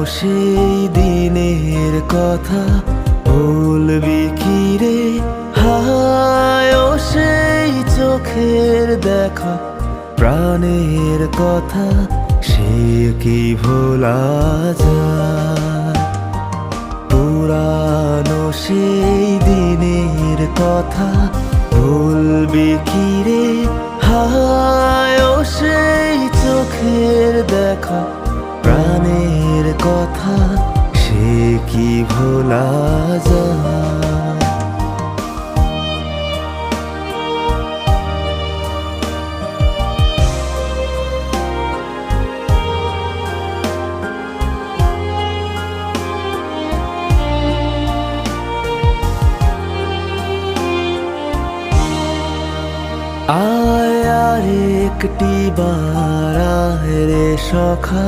সেই দিনের কথা বলবি কি রে? হায় ও সেই চোখের দেখা, প্রাণের কথা সে কি ভোলা যায়? পুরানো সেই দিনের কথা বলবি কি রে? হায় ও সেই চোখের দেখা, প্রাণের কথা সে কি ভোলা যায়? আয় আর একটি বার আয় রে সখা,